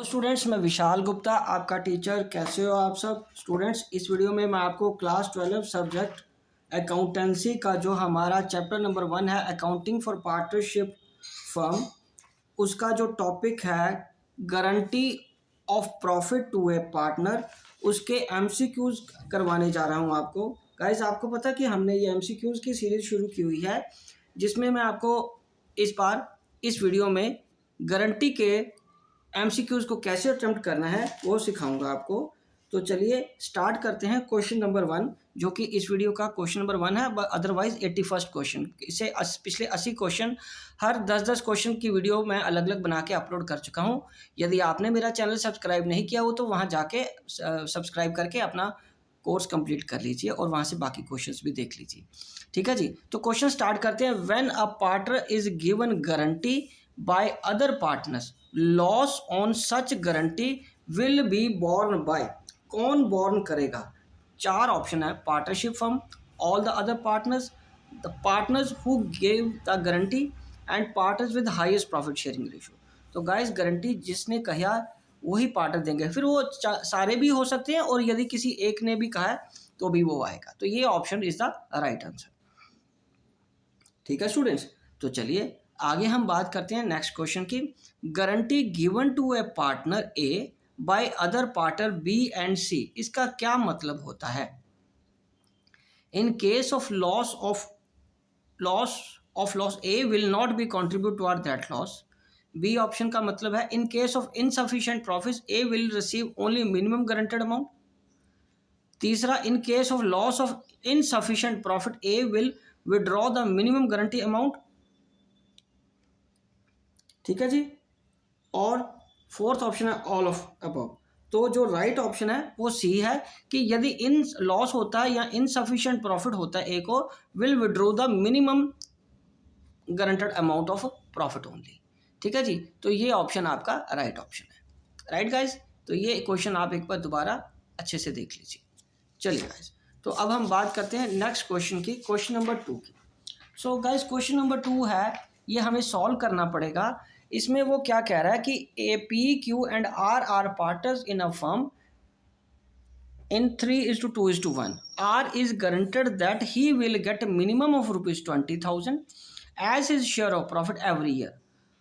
तो स्टूडेंट्स, मैं विशाल गुप्ता आपका टीचर। कैसे हो आप सब स्टूडेंट्स? इस वीडियो में मैं आपको क्लास 12 सब्जेक्ट अकाउंटेंसी का जो हमारा चैप्टर नंबर 1 है, अकाउंटिंग फॉर पार्टनरशिप फर्म, उसका जो टॉपिक है guarantee of profit to a partner, उसके एमसीक्यूज करवाने जा रहा हूं आपको। गाइस, आपको पता है कि हमने ये एमसीक्यूज की सीरीज शुरू की हुई है, जिसमें मैं आपको इस बार इस वीडियो में गारंटी के एमसीक्यूज को कैसे अटेम्प्ट करना है वो सिखाऊंगा आपको। तो चलिए स्टार्ट करते हैं। क्वेश्चन नंबर 1, जो कि इस वीडियो का क्वेश्चन नंबर 1 है, अदरवाइज 81st क्वेश्चन। इसे पिछले 80 क्वेश्चन, हर 10-10 क्वेश्चन की वीडियो मैं अलग अलग बना के अपलोड कर चुका हूं। यदि आपने मेरा चैनल सब्सक्राइब नहीं किया हो तो वहां जाके सब्सक्राइब करके अपना कोर्स कंप्लीट कर लीजिए और वहां से बाकी क्वेश्चंस भी देख लीजिए। ठीक है जी, तो क्वेश्चन स्टार्ट करते हैं। When a partner is given guarantee by other partners, loss on such guarantee will be borne by. कौन बोर्न करेगा? 4 ऑप्शन है। Partnership firm, all the other partners, the partners who gave the guarantee and partners with highest profit sharing ratio. तो guys, guarantee जिसने कहा वही partner देंगे, फिर वो सारे भी हो सकते हैं और यदि किसी एक ने भी कहा है तो भी वो आएगा। तो ये option is the right answer. ठीक है स्टूडेंट्स, तो चलिए आगे हम बात करते हैं नेक्स्ट क्वेश्चन की। Guarantee given to a partner A by other partner B and C, इसका क्या मतलब होता है? In case of loss A will not be contribute toward that loss. B option का मतलब है in case of insufficient profits A will receive only minimum guaranteed amount. तीसरा, in case of loss of insufficient profit A will withdraw the minimum guarantee amount. ठीक है जी। और fourth option है all of above. तो जो right option है वो सी है कि यदि इन लॉस होता है या इनसफिशिएंट प्रॉफिट होता है ए को, will withdraw the minimum guaranteed amount of profit only. ठीक है जी, तो ये ऑप्शन आपका राइट ऑप्शन है। राइट गाइज, तो ये क्वेश्चन आप एक बार दोबारा अच्छे से देख लीजिए। चलिए गाइज, तो अब हम बात करते हैं नेक्स्ट क्वेश्चन की, क्वेश्चन नंबर 2 की। सो गाइज, क्वेश्चन नंबर 2 है, ये हमें सॉल्व करना पड़ेगा। इसमें वो क्या कह रहा है कि A P Q and R are partners in a firm in 3:2:1. R is guaranteed that he will get a minimum of rupees 20,000 as his share of profit every year.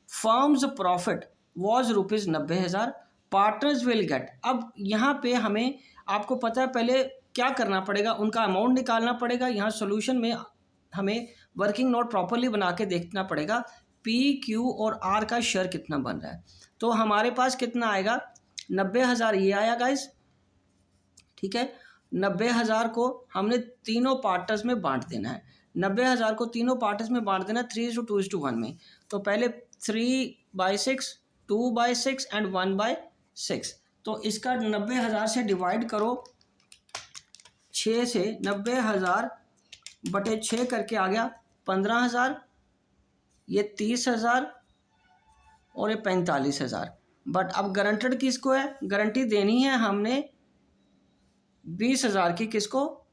Firm's profit was rupees 90,000. Partners will get. अब यहाँ पे हमें, आपको पता है पहले क्या करना पड़ेगा, उनका अमाउंट निकालना पड़ेगा। यहाँ सोल्यूशन में हमें वर्किंग नोट प्रॉपरली बना के देखना पड़ेगा पी क्यू और आर का शेयर कितना बन रहा है। तो हमारे पास कितना आएगा? 90,000 ये आया गाइस। ठीक है, 90,000 को हमने तीनों पार्टनर्स में बांट देना है। 90,000 को तीनों पार्टनर्स में बांट देना 3:2:1 में। तो पहले 3/6, 2/6 एंड 1/6। तो इसका 90,000 से डिवाइड करो 6 से। 90,000 बटे 6 करके आ गया 15,000, ये 30,000 और ये 45,000। बट अब गारंटेड किसको है? गारंटी देनी है हमने 20,000 की, किसको?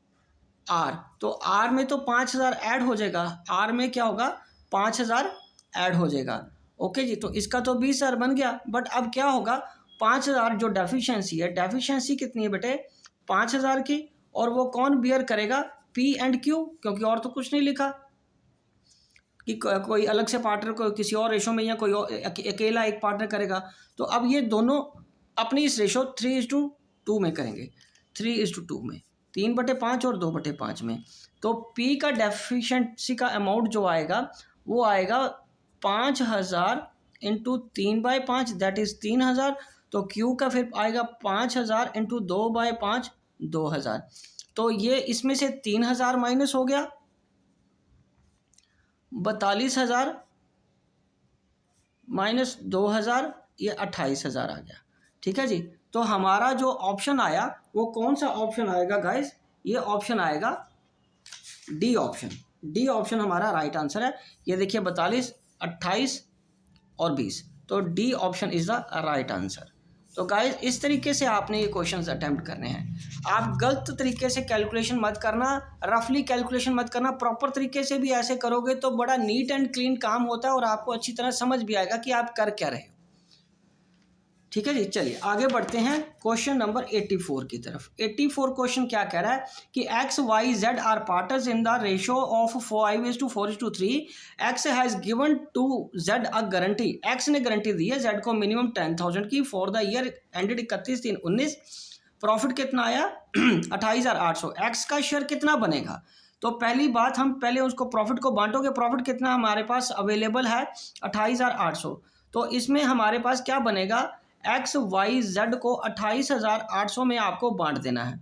आर। तो आर में तो 5,000 ऐड हो जाएगा। आर में क्या होगा? 5,000 ऐड हो जाएगा। ओके जी, तो इसका तो 20,000 बन गया। बट अब क्या होगा? 5,000 जो डेफिशिएंसी है, डेफिशिएंसी कितनी है बेटे? 5,000 की। और वो कौन बियर करेगा? पी एंड क्यू, क्योंकि और तो कुछ नहीं लिखा कि कोई अलग से पार्टनर को किसी और रेशो में या कोई अकेला एक पार्टनर करेगा। तो अब ये दोनों अपनी इस रेशो 3:2 में करेंगे। 3:2 में 3/5 और 2/5 में। तो P का डेफिशिएंसी का अमाउंट जो आएगा वो आएगा 5,000 इंटू 3/5, दैट इज 3,000। तो Q का फिर आएगा 5,000 इंटू 2/5, 2,000। तो ये इसमें से 3,000 माइनस हो गया, 42,000 माइनस 2,000, ये 28,000 आ गया। ठीक है जी, तो हमारा जो ऑप्शन आया वो कौन सा ऑप्शन आएगा गाइस? ये ऑप्शन आएगा डी ऑप्शन। डी ऑप्शन हमारा राइट आंसर है। ये देखिए 42, 28 और 20। तो D option is the right answer. तो गाइस, इस तरीके से आपने ये क्वेश्चंस अटेम्प्ट करने हैं। आप गलत तरीके से कैलकुलेशन मत करना, रफली कैलकुलेशन मत करना। प्रॉपर तरीके से भी ऐसे करोगे तो बड़ा नीट एंड क्लीन काम होता है और आपको अच्छी तरह समझ भी आएगा कि आप कर क्या रहे हो। ठीक है जी। चलिए आगे बढ़ते हैं क्वेश्चन नंबर 84 की तरफ। 84 क्वेश्चन क्या कह रहा है कि X Y Z are partners in the ratio of 5:4:3। X has given to Z a guarantee, X ने गारंटी दी है जेड को मिनिमम 10,000 की for the year ended 31/3/19। Profit कितना आया 28,800। एक्स का शेयर कितना बनेगा? तो पहली बात, हम पहले उसको प्रॉफिट को बांटोगे। प्रॉफिट कितना हमारे पास अवेलेबल है 28,800। तो इसमें हमारे पास क्या बनेगा, एक्स वाई जेड को 28,800 में आपको बांट देना है।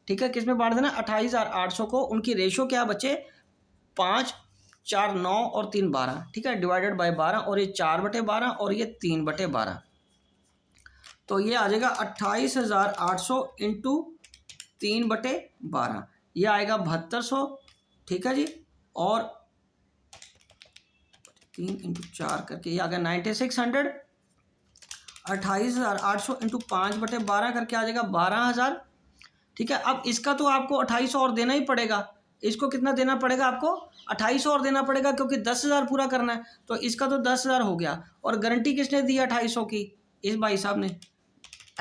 ठीक है, किस में बांट देना? 28,800 को। उनकी रेशो क्या बचे? 5, 4, 9 और 3, 12। ठीक है, डिवाइडेड बाय 12, और ये 4/12 और ये 3/12। तो ये आ जाएगा 28,800 इंटू 3/12, ये आएगा 7200। ठीक है जी, और 3 इंटू 4 करके ये आ गया 9600। 28,800 इंटू 5/12 करके आ जाएगा 12,000। ठीक है, अब इसका तो आपको 2800 और देना ही पड़ेगा। इसको कितना देना पड़ेगा आपको? 2800 और देना पड़ेगा, क्योंकि 10,000 पूरा करना है। तो इसका तो 10,000 हो गया। और गारंटी किसने दी 2800 की? इस भाई साहब ने,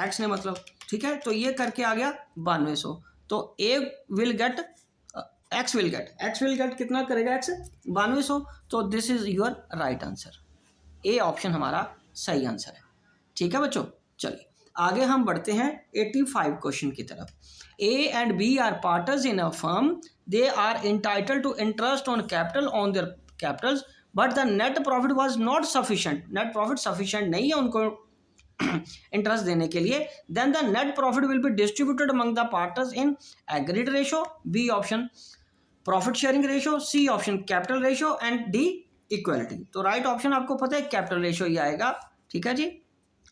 एक्स ने मतलब। ठीक है, तो ये करके आ गया 9200। तो एक्स विल गेट कितना करेगा? एक्स 9200। तो this is your right answer. A option हमारा सही आंसर है। ठीक है बच्चों, चलिए आगे हम बढ़ते हैं 85 क्वेश्चन की तरफ। A and B are partners in a firm, they are entitled to interest on capital on their capitals, but the net profit was not sufficient. Net profit sufficient नहीं है उनको इंटरेस्ट देने के लिए। Then the net profit will be distributed among the partners in agreed ratio, B option profit sharing ratio, C option capital ratio, and D equality. तो right option आपको पता है कैपिटल रेशो ही आएगा। ठीक है जी,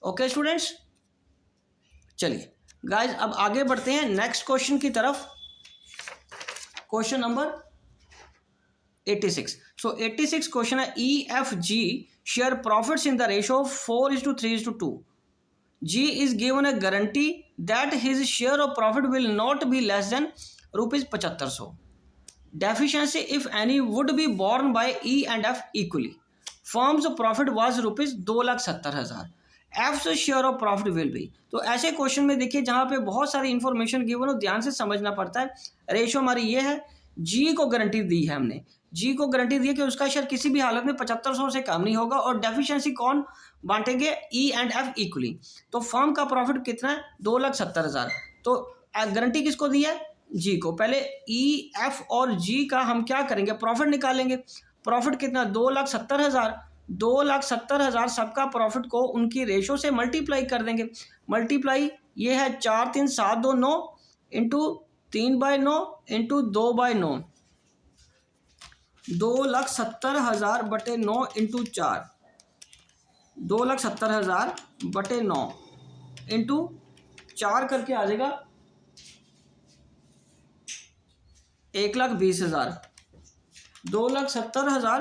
ओके स्टूडेंट्स। चलिए guys अब आगे बढ़ते हैं नेक्स्ट क्वेश्चन की तरफ। Question number 86। सो 86 क्वेश्चन है, E F G share profits in the ratio 4:3:2। G is given a guarantee that his share of profit will not be less than ₹7500। Deficiency, if any, would be borne by E and F equally. Firm's profit was ₹2,70,000. F's share of profit will be। तो ऐसे question में देखिए जहाँ पे बहुत सारी information given हो, ध्यान से समझना पड़ता है। रेशो हमारी ये है, जी को गारंटी दी है हमने, जी को गारंटी दी है कि उसका शेयर किसी भी हालत में 7500 से कम नहीं होगा। और डेफिशिएंसी कौन बांटेंगे? E and F equally. तो फर्म का प्रॉफिट कितना है? 2,70,000। तो गारंटी किसको दी है? जी को। पहले ई एफ और जी का हम क्या करेंगे? प्रॉफिट निकालेंगे। प्रॉफिट कितना? 2,70,000। 2,70,000 सबका प्रॉफिट को उनकी रेशो से मल्टीप्लाई कर देंगे। मल्टीप्लाई ये है 4, 3, 7, 2, 9 इंटू 3/9 इंटू 2/9। 2,70,000 बटे 9 इंटू 4। 2,70,000 बटे 9 इंटू 4 करके आ जाएगा 1,20,000। 2,70,000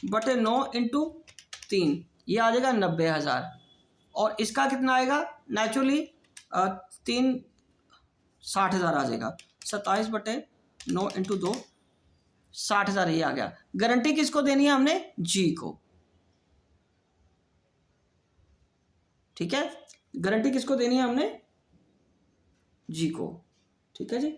बटे 9 इंटू 3, ये आ जाएगा 90,000। और इसका कितना आएगा? नेचुरली 3 60,000 आ जाएगा। 27/9 इंटू 2 60,000, ये आ गया। गारंटी किसको देनी है हमने? जी को। ठीक है, गारंटी किसको देनी है हमने? जी को। ठीक है जी,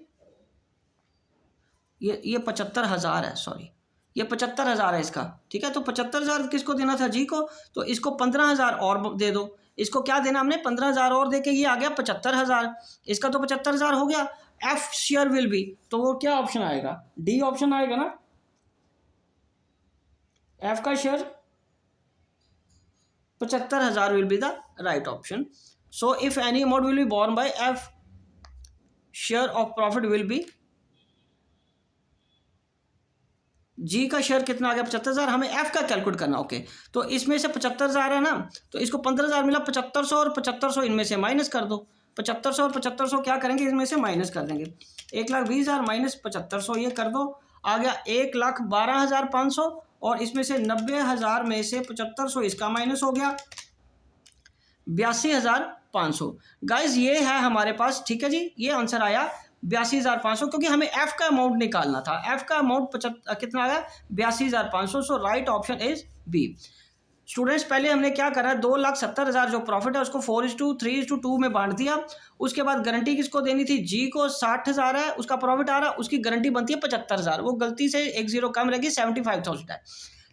ये 75,000 है, सॉरी ये 75,000 है इसका। ठीक है, तो 75,000 किसको देना था? जी को। तो इसको 15,000 और दे दो। इसको क्या देना हमने? 15,000 और दे के ये आ गया 75,000। इसका तो 75,000 हो गया। एफ शेयर विल बी, तो वो क्या ऑप्शन आएगा? डी ऑप्शन आएगा ना। एफ का share 75,000 will be the right option. So if any amount will be borne by F, share of profit will be, G का शेयर कितना आ गया? 75,000। हमें एफ का कैलकुलेट करना। ओके, तो इसमें से 75,000 है ना, तो इसको 15,000 मिला। 7500 और 7500 इनमें से माइनस कर दो। 7500 और 7500 क्या करेंगे? इसमें से माइनस कर देंगे। 1,20,000 माइनस 7500, ये कर दो, आ गया 1,12,500। और इसमें से 90,000 में से 7500 इसका माइनस हो गया, 82,500। गाइज ये है हमारे पास। ठीक है जी, ये आंसर आया 82,500, क्योंकि हमें एफ का अमाउंट निकालना था। एफ का अमाउंट कितना आया? 82,500। So right option is B. Students पहले हमने क्या करा, 2,70,000 जो प्रॉफिट है उसको 4:3:2 में बांट दिया। उसके बाद गारंटी किसको देनी थी, जी को 60,000 है उसका प्रॉफिट आ रहा, उसकी गारंटी बनती है 75,000, वो गलती से एक जीरो कम रहेगी, 75,000 है।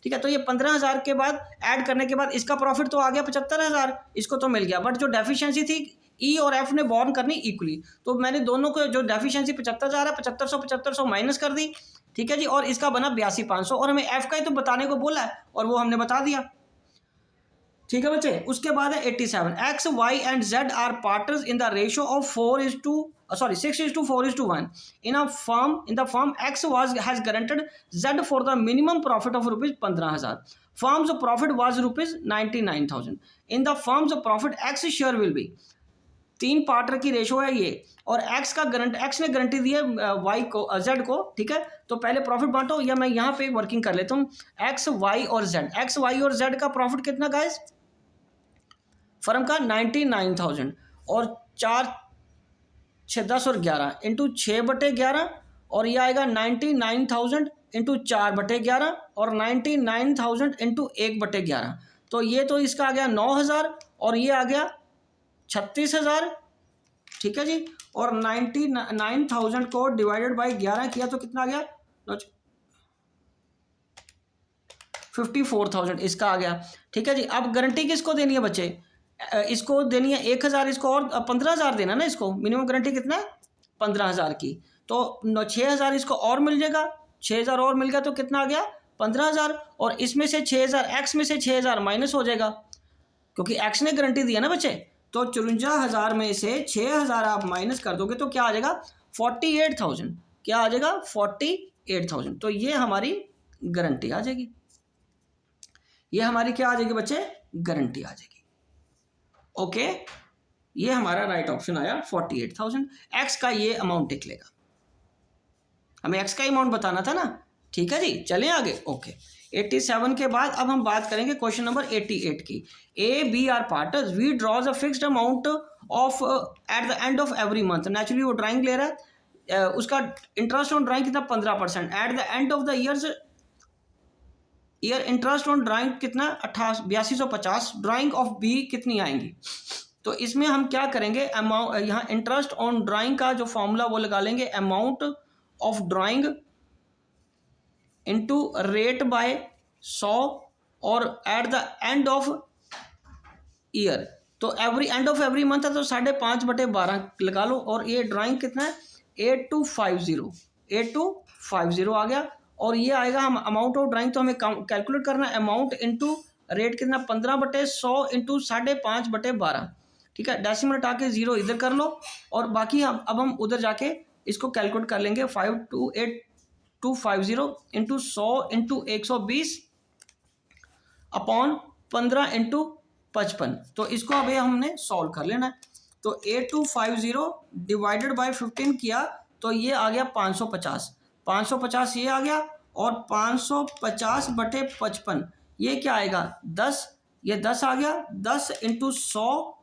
ठीक है, तो ये 15,000 के बाद ऐड करने के बाद इसका प्रॉफिट तो आ गया 75,000, इसको तो मिल गया, बट जो डेफिशिएंसी थी ई और एफ ने बॉर्न करनी इक्वली, तो मैंने दोनों को जो डेफिशिएंसी 75,000 है 7500 माइनस कर दी। ठीक है जी, और इसका बना 82,500, और हमें एफ का ही तो बताने को बोला है और वो हमने बता दिया। ठीक है बच्चे, उसके बाद है 87, X Y and Z are partners in the ratio of 6:4:1 in the firm X has guaranteed Z for the minimum profit of rupees 15,000. Firm's profit was rupees 99,000. In the firm's profit X share will be, तीन partner की ratio है ये, और x ने guarantee दी है Y को, Z को। ठीक है, तो पहले प्रॉफिट बांटो, या मैं यहाँ पे वर्किंग कर लेता हूँ, एक्स वाई और जेड का प्रॉफिट कितना गाइस, फर्म का 99,000, और 4 6 10 और 11 इंटू 6/11, और ये आएगा 99,000 इंटू 4/11, और 99,000 इंटू 1/11, तो ये तो इसका आ गया 9,000, और ये आ गया 36,000। ठीक है जी, और 99,000 को डिवाइडेड बाई 11 किया तो कितना आ गया, 54,000 इसका आ गया। ठीक है जी, अब गारंटी किसको देनी है बच्चे, इसको देनी है 1,000, इसको और 15,000 देना ना, इसको मिनिमम गारंटी कितना है 15,000 की, तो 6,000 इसको और मिल जाएगा, 6,000 और मिल गया तो कितना आ गया 15,000, और इसमें से 6,000 एक्स में से 6,000 माइनस हो जाएगा क्योंकि एक्स ने गारंटी दी है ना बच्चे, तो 54,000 में से 6,000 आप माइनस कर दोगे तो क्या आ जाएगा 48,000, क्या आ जाएगा 48,000, तो ये हमारी गारंटी आ जाएगी, ये हमारी क्या आ जाएगी बच्चे, गारंटी आ जाएगी। ओके, ये हमारा राइट ऑप्शन आया 48,000। एक्स का ये अमाउंट निकलेगा, हमें एक्स का अमाउंट बताना था ना। ठीक है जी, चलें आगे। ओके, 87 के बाद अब हम बात करेंगे क्वेश्चन नंबर 88 की। A B are partners, B draws a fixed amount of at the end of every month. Naturally वो ड्राइंग ले रहा है, उसका इंटरेस्ट ऑन ड्राइंग कितना 15%, at the end of the year interest on drawing कितना 8250, drying of B कितनी आएंगी। तो इसमें हम क्या करेंगे, अमाउंट यहाँ इंटरेस्ट ऑन ड्राइंग का जो फॉर्मूला वो लगा लेंगे, amount of drawing into rate by 100, और eight the end of year, तो एंड ऑफ एवरी मंथ है तो 5.5/12 लगा लो, और ये ड्राइंग कितना है 8250 आ गया, और ये आएगा हम अमाउंट ऑफ ड्राइंग तो हमें कैलकुलेट करना है, अमाउंट इंटू रेट कितना 15/100 इंटू 5.5/12। ठीक है, डेसिमल हटा के 0 इधर कर लो, और बाकी अब हम उधर जाके इसको कैलकुलेट कर लेंगे, 528,250 इंटू 100 इंटू 120 अपॉन 15 इंटू 55, तो इसको अभी हमने सॉल्व कर लेना है। तो 8250 डिवाइडेड बाय 15 किया तो ये आ गया 550 ये आ गया, और 550/55 ये क्या आएगा 10, ये 10 आ गया, 10 इंटू 100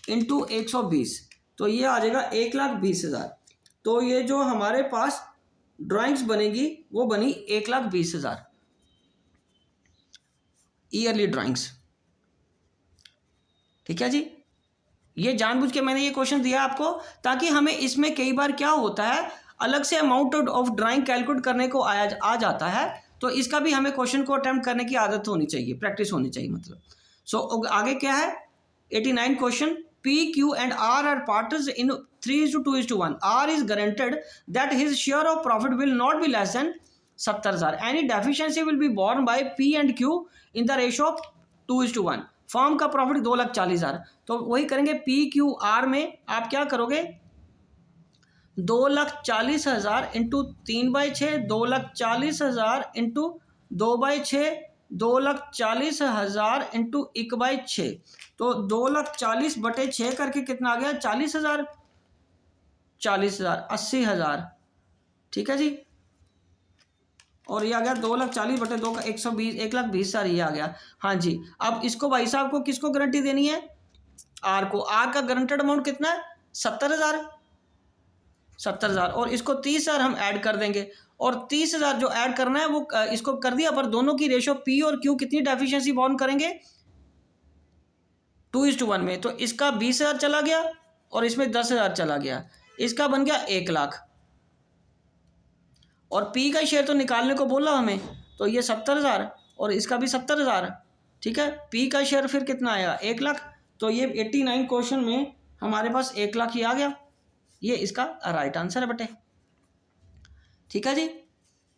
इंटू 120, तो ये आ जाएगा 1,20,000। तो ये जो हमारे पास ड्राइंग्स बनेगी वो बनी 1,20,000 ईयरली ड्राइंग्स। ठीक है जी, ये जानबूझ के मैंने ये क्वेश्चन दिया आपको ताकि हमें इसमें कई बार क्या होता है अलग से अमाउंट ऑफ ड्राइंग कैलकुलेट करने को आ जाता है, तो इसका भी हमें क्वेश्चन को अटेम्प्ट करने की आदत होनी चाहिए, प्रैक्टिस होनी चाहिए मतलब। सो आगे क्या है 89 question, P, Q and R are partners in 3:2:1. R is guaranteed that his share of profit will not be less than 70,000. Any deficiency will be borne by P and Q in the ratio of 2:1. Form का profit 2,40,000, तो वही करेंगे P Q R में आप क्या करोगे 2,40,000 into 3/6, 2,40,000 into 2/6, 2,40,000 into 1/6, तो 2,40,000/6 करके कितना आ गया 40,000, 80,000। ठीक है जी, और ये आ गया 2,40,000/2 का 120, 1,20,000 ये आ गया। हाँ जी, अब इसको भाई साहब को किसको गारंटी देनी है, आर को। आर का गारंटेड अमाउंट कितना है 70,000, 70,000 और इसको 30,000 हम ऐड कर देंगे और 30,000 जो ऐड करना है वो इसको कर दिया, पर दोनों की रेशो पी और क्यू कितनी डेफिशिएंसी बॉन्ड करेंगे 2:1 में। तो इसका 20,000 चला गया और इसमें 10,000 चला गया, इसका बन गया 1 लाख और पी का शेयर तो निकालने को बोला हमें, तो ये 70,000 और इसका भी 70,000। ठीक है, पी का शेयर फिर कितना आया 1 लाख। तो ये 89 क्वेश्चन में हमारे पास 1 लाख ही आ गया, ये इसका राइट आंसर है बेटे। ठीक है जी,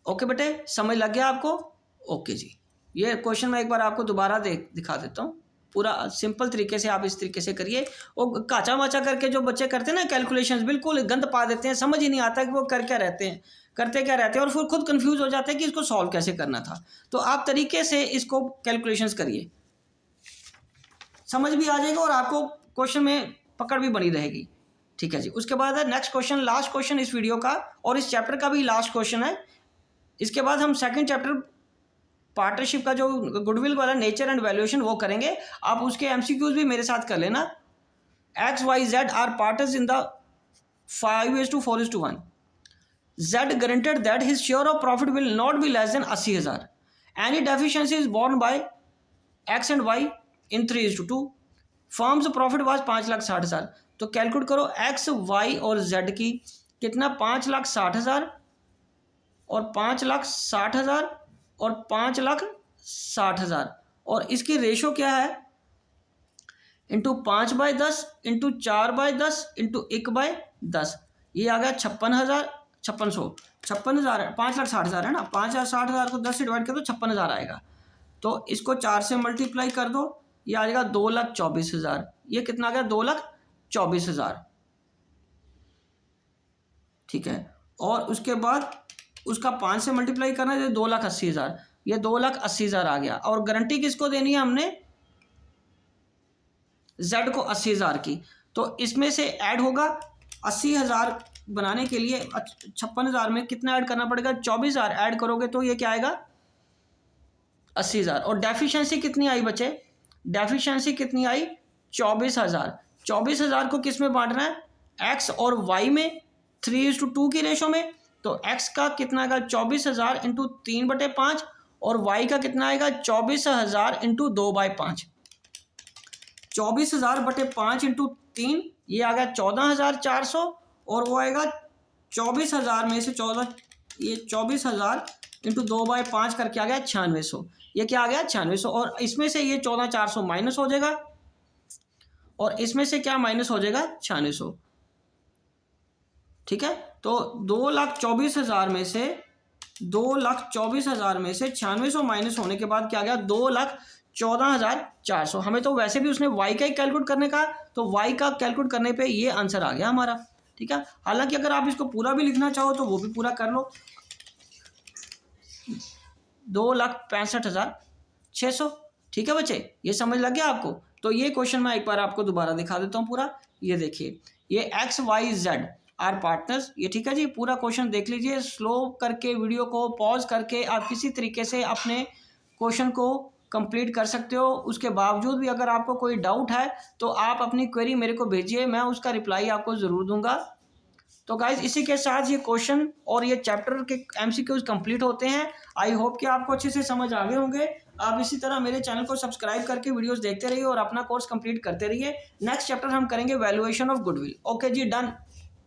ओके बेटे, समझ लग गया आपको? ओके जी, ये क्वेश्चन मैं एक बार आपको दोबारा दिखा देता हूँ, पूरा सिंपल तरीके से आप इस तरीके से करिए। वो काचा माचा करके जो बच्चे करते हैं ना कैलकुलेशंस, बिल्कुल गंद पा देते हैं, समझ ही नहीं आता कि वो कर क्या रहते हैं, करते क्या रहते हैं और फिर खुद कंफ्यूज हो जाते हैं कि इसको सॉल्व कैसे करना था। तो आप तरीके से इसको कैलकुलेशंस करिए, समझ भी आ जाएगा और आपको क्वेश्चन में पकड़ भी बनी रहेगी। ठीक है जी, उसके बाद है नेक्स्ट क्वेश्चन, लास्ट क्वेश्चन इस वीडियो का और इस चैप्टर का भी लास्ट क्वेश्चन है। इसके बाद हम सेकंड चैप्टर पार्टनरशिप का जो गुडविल वाला नेचर एंड वैल्यूएशन वो करेंगे। आप उसके एमसीक्यूज भी मेरे साथ कर लेना। X Y Z are partners in the 5:4:1। Z guaranteed that his share of profit will not be less than 80,000। Any deficiency is borne by X and Y in 3:2। Firm's profit was 5,60,000। तो calculate करो x Y और Z की कितना 5,60,000 और 5,60,000 और 5,60,000 और इसकी ratio क्या है इंटू 5/10 इंटू 4/10 इंटू 1/10, ये आ गया 56,000 56,000 5,60,000 है ना, 5,60,000 को 10 से डिवाइड कर दो 56,000 आएगा। तो इसको 4 से मल्टीप्लाई कर दो, ये आ जाएगा 2,24,000। ये कितना आ गया 2,24,000। ठीक है, और उसके बाद उसका 5 से मल्टीप्लाई करना है 2,80,000, ये 2,80,000 आ गया। और गारंटी किसको देनी है हमने, जेड को 80,000 की। तो इसमें से ऐड होगा 80,000 बनाने के लिए 56,000 में कितना ऐड करना पड़ेगा 24,000 ऐड करोगे तो ये क्या आएगा 80,000। और डेफिशिएंसी कितनी आई बच्चे, डेफिशिएंसी कितनी आई 24,000। 24,000 को किस में बांटना है एक्स और वाई में 3:2 की रेशो में। तो x का कितना आएगा 24,000 इंटू 3/5 और y का कितना आएगा 24,000 इंटू 2/5। 24,000/5 इंटू 3 ये आ गया 14,400 और वो आएगा 24,000 में से 14, ये 24,000 इंटू 2/5 करके आ गया 9600। ये क्या आ गया 9600 और इसमें से ये 14,400 माइनस हो जाएगा और इसमें से क्या माइनस हो जाएगा 9600। ठीक है, तो 2,24,000 में से 2,24,000 में से 9600 माइनस होने के बाद क्या आ गया 2,14,400। हमें तो वैसे भी उसने y का ही कैलकुलेट करने का, तो y का कैलकुलेट करने पे ये आंसर आ गया हमारा। ठीक है, हालांकि अगर आप इसको पूरा भी लिखना चाहो तो वो भी पूरा कर लो, 2,65,600। ठीक है बच्चे, ये समझ लग गया आपको? तो ये क्वेश्चन मैं एक बार आपको दोबारा दिखा देता हूँ पूरा। ये देखिए, ये X Y Z are partners, ये ठीक है जी, पूरा क्वेश्चन देख लीजिए, स्लो करके वीडियो को पॉज करके आप किसी तरीके से अपने क्वेश्चन को कंप्लीट कर सकते हो। उसके बावजूद भी अगर आपको कोई डाउट है तो आप अपनी क्वेरी मेरे को भेजिए, मैं उसका रिप्लाई आपको ज़रूर दूंगा। तो गाइज इसी के साथ ये क्वेश्चन और ये चैप्टर के एमसीक्यूज कंप्लीट होते हैं। आई होप कि आपको अच्छे से समझ आ गए होंगे। आप इसी तरह मेरे चैनल को सब्सक्राइब करके वीडियोस देखते रहिए और अपना कोर्स कंप्लीट करते रहिए। नेक्स्ट चैप्टर हम करेंगे वैल्यूएशन ऑफ गुडविल। ओके जी, डन।